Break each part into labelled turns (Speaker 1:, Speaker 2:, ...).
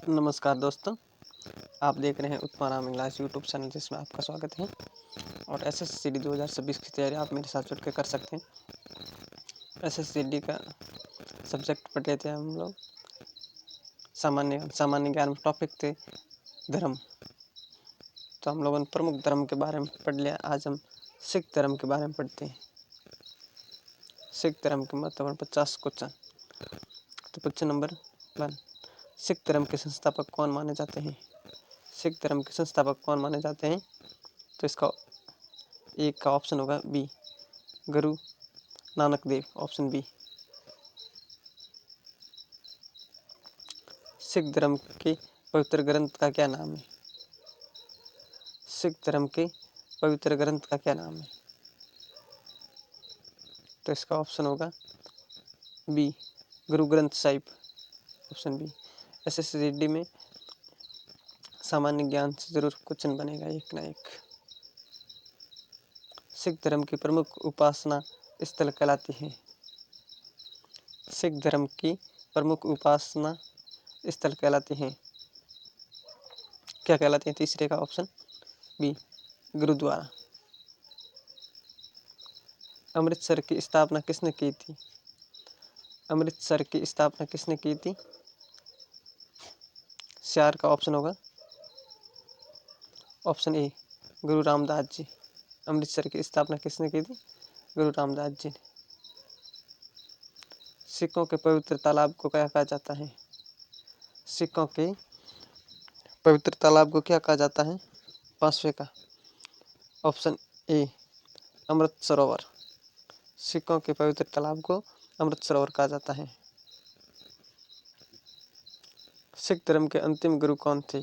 Speaker 1: नमस्कार दोस्तों, आप देख रहे हैं उत्पन्नाराम इंग्लिश यूट्यूब चैनल जिसमें आपका स्वागत है। और एसएससीडी 2026 की तैयारी आप मेरे साथ जुड़ के कर सकते हैं। एसएससीडी का सब्जेक्ट पढ़ रहे थे हम लोग, सामान्य ज्ञान में टॉपिक थे धर्म। तो हम लोगों ने प्रमुख धर्म के बारे में पढ़ लिया। आज हम सिख धर्म के बारे में पढ़ते हैं। सिख धर्म के महत्वपूर्ण 50 क्वेश्चन। तो क्वेश्चन नंबर 1, सिख धर्म के संस्थापक कौन माने जाते हैं? सिख धर्म के संस्थापक कौन माने जाते हैं? तो इसका एक का ऑप्शन होगा B, Guru Nanak Dev, option B. Sikh धर्म के पवित्र ग्रंथ का क्या नाम है? सिख धर्म के पवित्र ग्रंथ का क्या नाम है? तो इसका ऑप्शन होगा B, Guru Granth Sahib, option B. एसएससीडी में सामान्य ज्ञान से जरूर क्वेश्चन बनेगा एक ना एक। सिख धर्म की प्रमुख उपासना स्थल कहलाती है? सिख धर्म की प्रमुख उपासना स्थल कहलाती हैं? क्या कहलाती हैं? तीसरे का ऑप्शन बी, गुरुद्वारा। अमृतसर की स्थापना किसने की थी? अमृतसर की स्थापना किसने की थी? 4 का ऑप्शन होगा ऑप्शन ए, गुरु रामदास जी। अमृतसर की स्थापना किसने की थी? गुरु रामदास जी ने। सिखों के पवित्र तालाब को क्या कहा जाता है? सिखों के पवित्र तालाब को क्या कहा जाता है? 5वें का ऑप्शन ए, अमृत सरोवर। सिखों के पवित्र तालाब को अमृत सरोवर कहा जाता है। सिख धर्म के अंतिम गुरु कौन थे?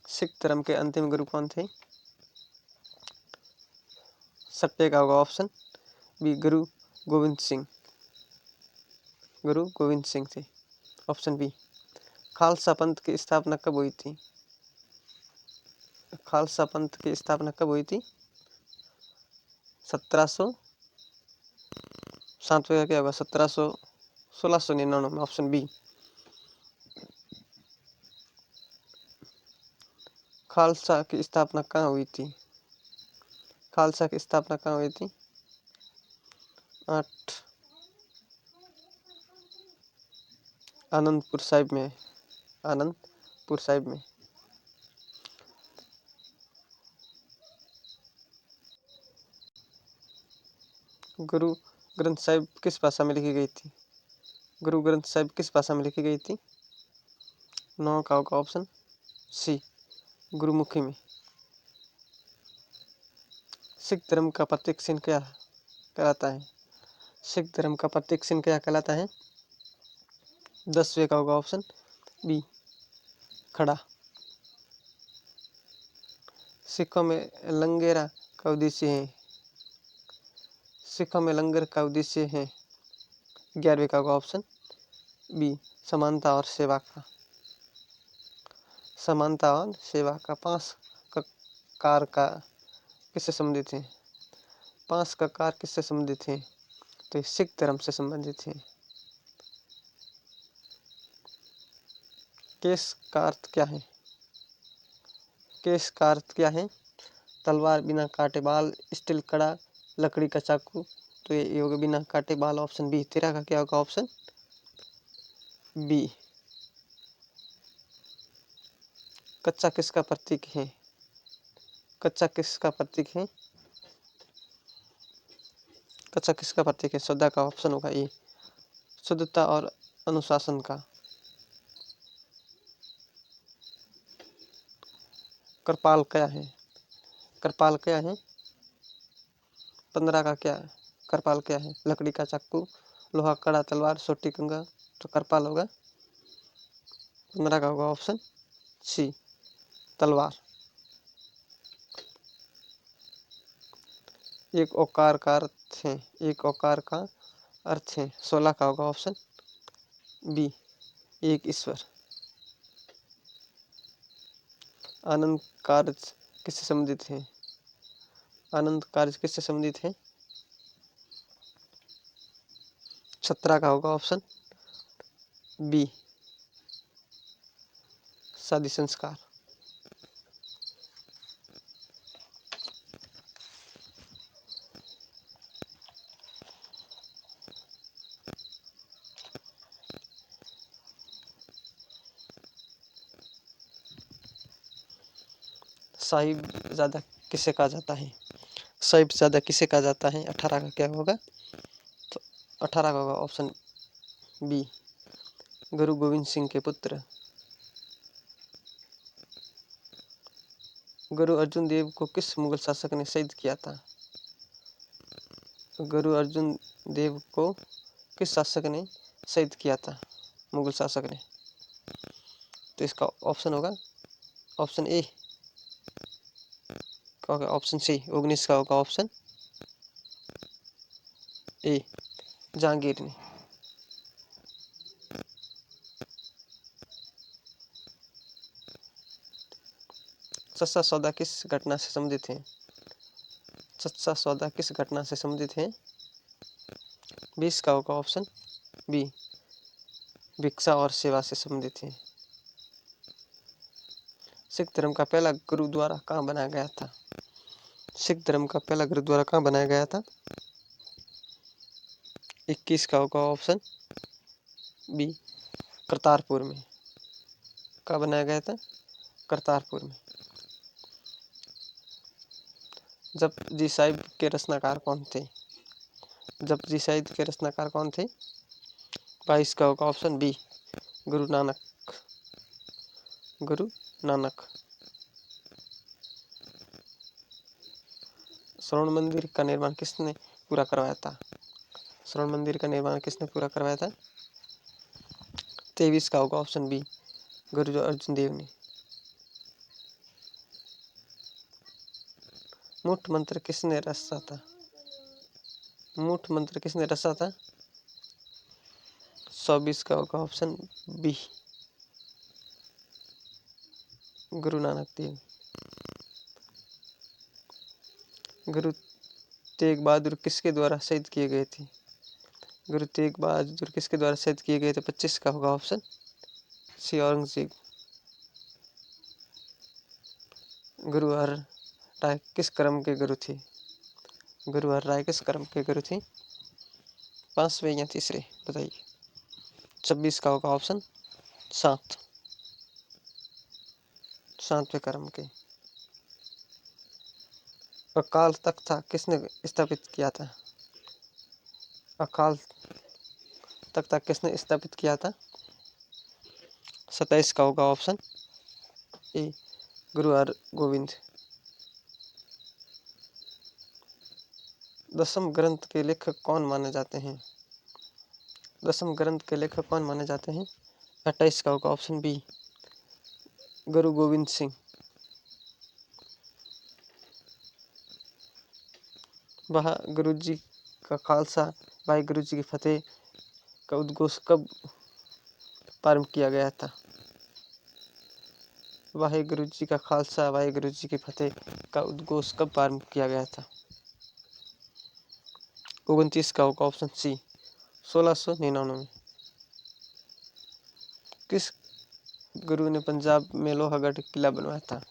Speaker 1: सिख धर्म के अंतिम गुरु कौन थे? 7 का होगा ऑप्शन बी, गुरु गोविंद सिंह। गुरु गोविंद सिंह थे, ऑप्शन बी। खालसा पंथ की स्थापना कब हुई थी? खालसा पंथ की स्थापना कब हुई थी? 1700, 7वें का क्या होगा? 1699 में, ऑप्शन बी। खालसा की स्थापना कहाँ हुई थी? खालसा की स्थापना कहाँ हुई थी? 8 आनंदपुर साहिब में। आनंदपुर साहिब में। गुरु ग्रंथ साहिब किस भाषा में लिखी गई थी? गुरु ग्रंथ साहिब किस भाषा में लिखी गई थी? 9 का होगा ऑप्शन सी, गुरुमुखी में। सिख धर्म का प्रतीक चिन्ह क्या कहलाता है? सिख धर्म का प्रतीक चिन्ह क्या कहलाता है? 10वें का होगा ऑप्शन बी, खड़ा। सिखों में लंगेरा का उद्देश्य है? सिखों में लंगर का उद्देश्य है? 11वें का होगा ऑप्शन बी, समानता और सेवा का। समानता और सेवा का 5 का कार का किससे संबंधित है? 5 का कार किससे संबंधित है? तो ये सिख धर्म से संबंधित है। केस का अर्थ क्या है? केस का अर्थ क्या है? तलवार, बिना काटे बाल, स्टील कड़ा, लकड़ी का चाकू। तो ये होगा बिना काटे बाल, ऑप्शन बी। 13 का क्या होगा? Option B. कच्चा किसका प्रतीक है? कच्चा किसका प्रतीक है? कच्चा किसका प्रतीक है? 14 का ऑप्शन होगा ए, शुद्धता और अनुशासन का। कृपाल क्या है? कृपाल क्या है? 15 का क्या है? कृपाल क्या है? लकड़ी का चाकू, लोहा कड़ा, तलवार, सोटी कंगा। तो कृपाल होगा 15 का होगा ऑप्शन सी, तलवार। एक ओकार का अर्थ है? एक ओकार का अर्थ है? 16 का होगा ऑप्शन बी, एक ईश्वर। आनंद कार्य किससे संबंधित है? आनंद कार्य किससे संबंधित है? 17 का होगा ऑप्शन बी, शादी संस्कार। साहिबजादा किसे कहा जाता है? साहिबजादा किसे कहा जाता है? 18 का क्या होगा? तो 18 का होगा ऑप्शन बी, गुरु गोविंद सिंह के पुत्र। गुरु अर्जुन देव को किस मुगल शासक ने शहीद किया था? गुरु अर्जुन देव को किस शासक ने शहीद किया था? मुगल शासक ने। तो इसका ऑप्शन होगा ऑप्शन ए का होगा ऑप्शन सी, 19 का होगा ऑप्शन ए, जहांगीर ने। सच्चा सौदा किस घटना से संबंधित है? सच्चा सौदा किस घटना से संबंधित है? 20 का होगा ऑप्शन बी, भिक्षा और सेवा से संबंधित है। सिख धर्म का पहला गुरुद्वारा कहाँ बनाया गया था? सिख धर्म का पहला गुरुद्वारा कहाँ बनाया गया था? 21 का होगा ऑप्शन बी, करतारपुर में। कहाँ बनाया गया था? करतारपुर में। जपजी साहिब के रचनाकार कौन थे? जपजी साहिब के रचनाकार कौन थे? 22 का होगा ऑप्शन बी, गुरु नानक। गुरु नानक। स्वर्ण मंदिर का निर्माण किसने पूरा करवाया था? स्वर्ण मंदिर का निर्माण किसने पूरा करवाया था? 23 का होगा ऑप्शन बी, गुरु अर्जुन देव ने। मूठ मंत्र किसने रचा था? मूठ मंत्र किसने रचा था? 24 का होगा ऑप्शन बी, गुरु नानक देव। गुरु तेग बहादुर किसके द्वारा शहीद किए गए थे? गुरु तेग बहादुर किसके द्वारा शहीद किए गए थे? 25 का होगा ऑप्शन सी, औरंगजेब। गुरु हर राय किस क्रम के गुरु थे? गुरु हर राय किस क्रम के गुरु थे? 5वें या तीसरे, बताइए। 26 का होगा ऑप्शन 7, 7वें क्रम के। अकाल तख्त किसने स्थापित किया था? अकाल तख्त किसने स्थापित किया था? 27 का होगा ऑप्शन ए, गुरु हरगोविंद। दसम ग्रंथ के लेखक कौन माने जाते हैं? दसम ग्रंथ के लेखक कौन माने जाते हैं? 28 का होगा ऑप्शन बी, गुरु गोविंद सिंह। वह गुरु जी का खालसा भाई गुरु जी की फतेह का उद्घोष कब प्रारंभ किया गया था? वाहे गुरु जी का खालसा वाहे गुरु जी की फतेह का उद्घोष कब प्रारंभ किया गया था? 29 का होगा ऑप्शन सी, 1699 में। किस गुरु ने पंजाब में लोहागढ़ किला बनवाया था?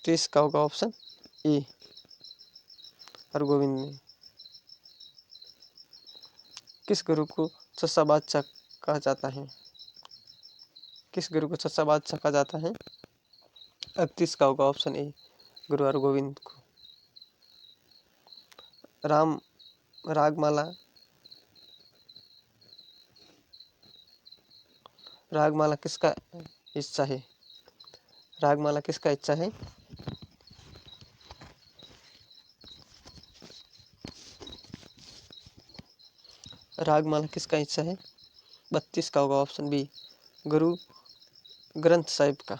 Speaker 1: 30 का होगा ऑप्शन ए, हरगोविंद ने। किस गुरु को सच्चा बादशाह कहा जाता है? किस गुरु को सच्चा बादशाह कहा जाता है? 31 का होगा ऑप्शन ए, गुरु हरगोविंद को। राम रागमाला रागमाला किसका हिस्सा है? रागमाला किसका हिस्सा है? रागमाला किसका हिस्सा है? 32 का होगा ऑप्शन बी, गुरु ग्रंथ साहिब का।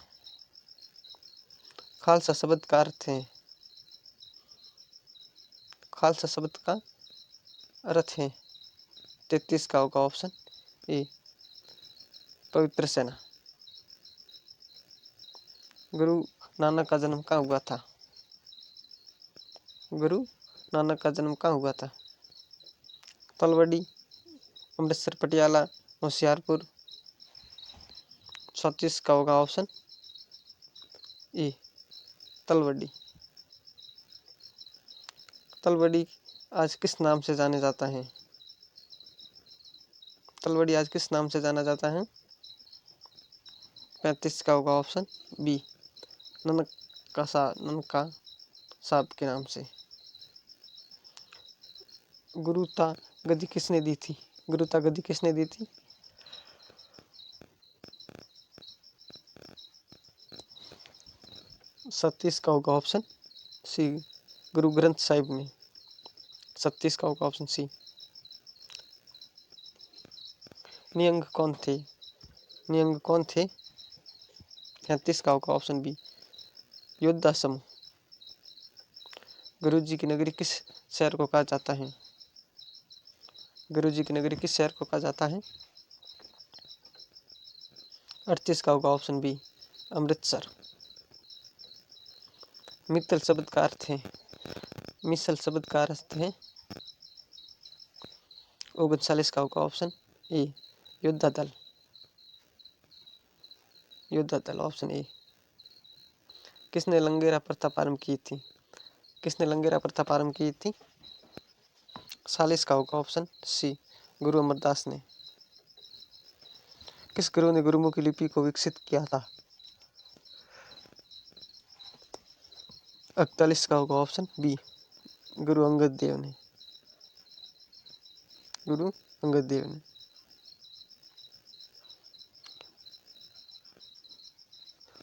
Speaker 1: खालसा शब्द का अर्थ है? खालसा शब्द का अर्थ है 33 का होगा ऑप्शन ए, पवित्र सेना। गुरु नानक का जन्म कहाँ हुआ था? गुरु नानक का जन्म कहाँ हुआ था? तलवड़ी, अमृतसर, पटियाला, होशियारपुर, 34 का होगा ऑप्शन ए तलवडी। तलवडी आज किस नाम से जाने जाता है? तलवडी आज किस नाम से जाना जाता है? 35 का होगा ऑप्शन बी ननका साहब के नाम से। गुरुता गद्दी किसने दी थी? गुरुता गद्दी किसने दी थी? 37 का होगा ऑप्शन सी गुरु ग्रंथ साहिब ने। 37 का होगा ऑप्शन सी। नियंग कौन थे? नियंग कौन थे? 33 का होगा ऑप्शन बी योद्धा समूह। गुरु जी की नगरी किस शहर को कहा जाता है? गुरु जी की नगरी किस शहर को कहा जाता है? 38 का होगा ऑप्शन बी अमृतसर। मित्तल शब्द का अर्थ है? मिसल शब्द का अर्थ है? 39 का होगा ऑप्शन ए योद्धा दल। योद्धा दल ऑप्शन ए। किसने लंगेरा प्रथा आरंभ की थी? किसने लंगेरा प्रथा आरंभ की थी? 40 का होगा ऑप्शन सी गुरु अमरदास ने। किस गुरु ने गुरुमुखी लिपि को विकसित किया था? 41 का होगा ऑप्शन बी गुरु अंगद देव ने। गुरु अंगद देव ने।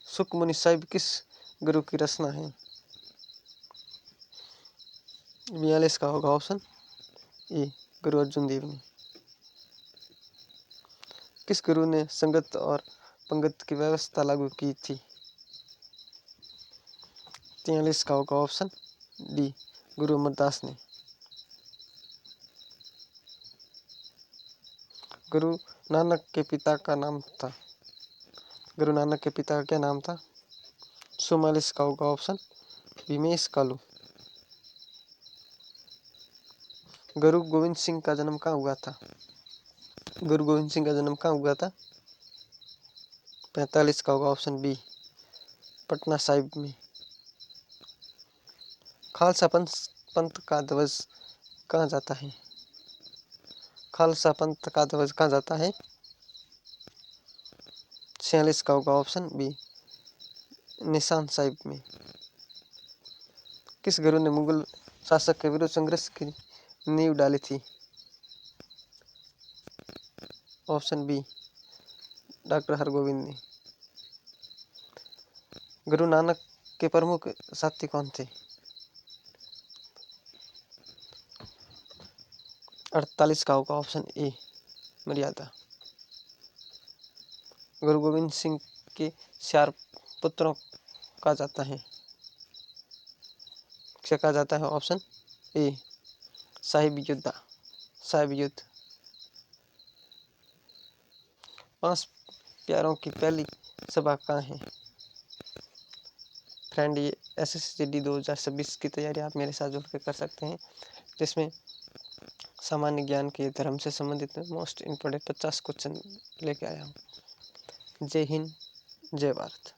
Speaker 1: सुखमनी साहिब किस गुरु की रचना है? 42 का होगा ऑप्शन ए गुरु अर्जुन देव ने। किस गुरु ने संगत और पंगत की व्यवस्था लागू की थी? 43 का होगा ऑप्शन डी गुरु अमरदास ने। गुरु नानक के पिता का नाम था? गुरु नानक के पिता का क्या नाम था? 44 का होगा ऑप्शन भीमेश कालू। गुरु गोविंद सिंह का जन्म कहाँ हुआ था? गुरु गोविंद सिंह का जन्म कहाँ हुआ था? 45 का होगा ऑप्शन बी पटना साहिब में। खालसा पंथ का ध्वज कहाँ जाता है? खालसा पंथ का ध्वज कहाँ जाता है? 46 का होगा ऑप्शन बी निशान साहिब में। किस गुरु ने मुगल शासक के विरुद्ध संघर्ष की नींव डाली थी? ऑप्शन बी डॉक्टर हरगोविंद ने। गुरु नानक के प्रमुख साथी कौन थे? 48 का होगा ऑप्शन ए मर्यादा। गुरु गोविंद सिंह के 4 पुत्रों कहा जाता है? क्या कहा जाता है? ऑप्शन ए साहिब योद्धा, साहिब युद्ध। 5 प्यारों की पहली सभा कहाँ है? फ्रेंड ये SSCD 2026 की तैयारी आप मेरे साथ जुड़ के कर सकते हैं, जिसमें सामान्य ज्ञान के धर्म से संबंधित मोस्ट इम्पोर्टेंट 50 क्वेश्चन लेके आया हूँ। जय हिंद, जय भारत।